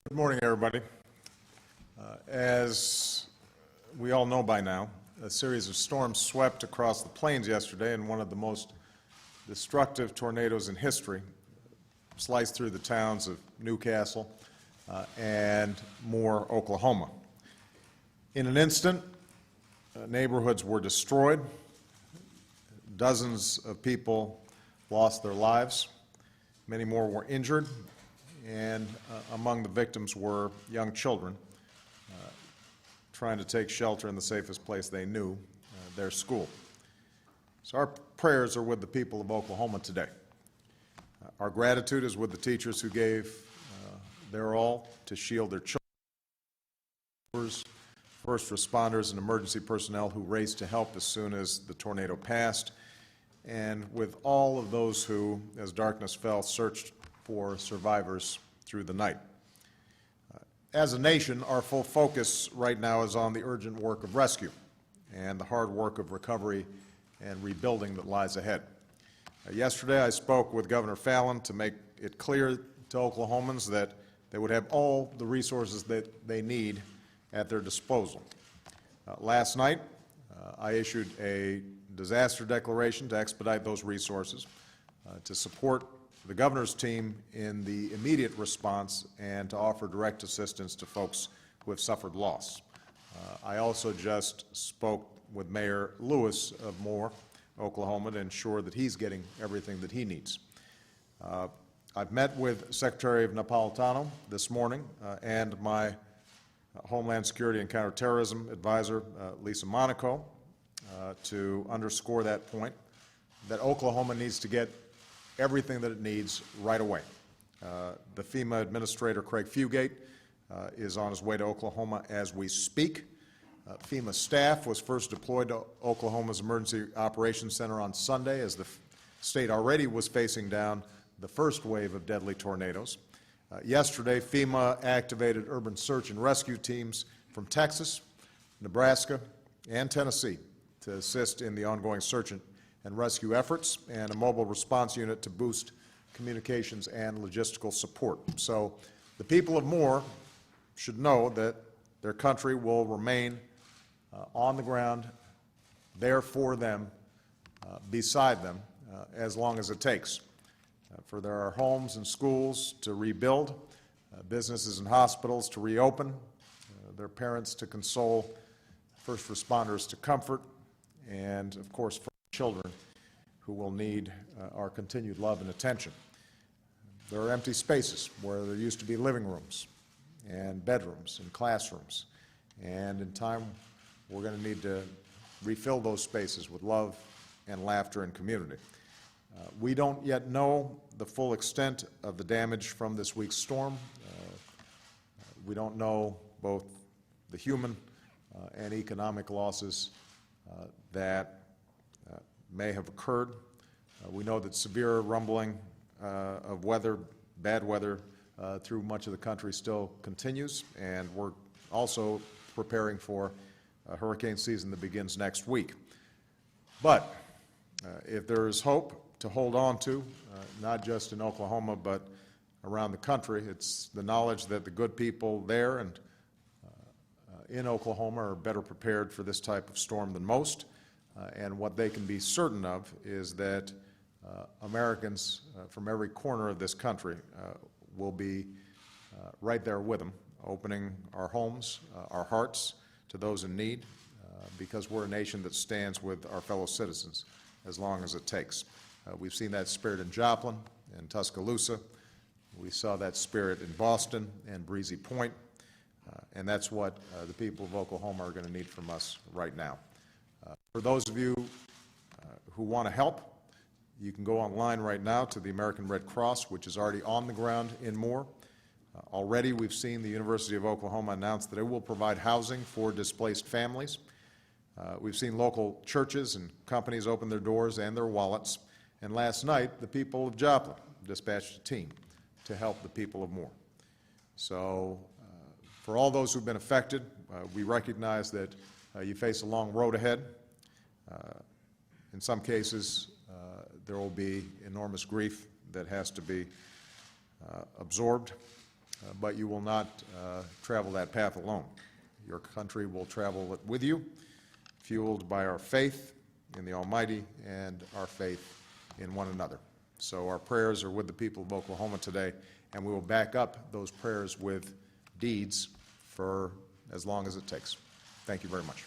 Good morning, everybody. As we all know by now, a series of storms swept across the plains yesterday, and one of the most destructive tornadoes in history sliced through the towns of Newcastle and Moore, Oklahoma. In an instant, neighborhoods were destroyed. Dozens of people lost their lives. Many more were injured, and among the victims were young children trying to take shelter in the safest place they knew, their school. So our prayers are with the people of Oklahoma today. Our gratitude is with the teachers who gave their all to shield their children, first responders and emergency personnel who raced to help as soon as the tornado passed, and with all of those who, as darkness fell, searched for survivors through the night. As a nation, our full focus right now is on the urgent work of rescue and the hard work of recovery and rebuilding that lies ahead. Yesterday, I spoke with Governor Fallin to make it clear to Oklahomans that they would have all the resources that they need at their disposal. Last night, I issued a disaster declaration to expedite those resources, to support the governor's team in the immediate response, and to offer direct assistance to folks who have suffered loss. I also just spoke with Mayor Lewis of Moore, Oklahoma, to ensure that he's getting everything that he needs. I've met with Secretary of Napolitano this morning and my Homeland Security and Counterterrorism Advisor, Lisa Monaco, to underscore that point, that Oklahoma needs to get everything that it needs right away. The FEMA Administrator, Craig Fugate, is on his way to Oklahoma as we speak. FEMA staff was first deployed to Oklahoma's Emergency Operations Center on Sunday as the state already was facing down the first wave of deadly tornadoes. Yesterday, FEMA activated urban search and rescue teams from Texas, Nebraska, and Tennessee to assist in the ongoing search and rescue efforts, and a mobile response unit to boost communications and logistical support. So the people of Moore should know that their country will remain on the ground, there for them, beside them, as long as it takes. For there are homes and schools to rebuild, businesses and hospitals to reopen, their parents to console, first responders to comfort, and, of course, for children who will need our continued love and attention. There are empty spaces where there used to be living rooms and bedrooms and classrooms, and in time we're going to need to refill those spaces with love and laughter and community. We don't yet know the full extent of the damage from this week's storm. We don't know both the human and economic losses that may have occurred. We know that severe rumbling of weather, bad weather, through much of the country still continues, and we're also preparing for hurricane season that begins next week. But if there is hope to hold on to, not just in Oklahoma but around the country, it's the knowledge that the good people there and in Oklahoma are better prepared for this type of storm than most. And what they can be certain of is that Americans from every corner of this country will be right there with them, opening our homes, our hearts to those in need, because we're a nation that stands with our fellow citizens as long as it takes. We've seen that spirit in Joplin and Tuscaloosa. We saw that spirit in Boston and Breezy Point, and that's what the people of Oklahoma are going to need from us right now. For those of you who want to help, you can go online right now to the American Red Cross, which is already on the ground in Moore. Already we've seen the University of Oklahoma announce that it will provide housing for displaced families. We've seen local churches and companies open their doors and their wallets. And last night, the people of Joplin dispatched a team to help the people of Moore. So for all those who've been affected, we recognize that you face a long road ahead. In some cases, there will be enormous grief that has to be absorbed. but you will not travel that path alone. Your country will travel it with you, fueled by our faith in the Almighty and our faith in one another. So our prayers are with the people of Oklahoma today, and we will back up those prayers with deeds for as long as it takes. Thank you very much.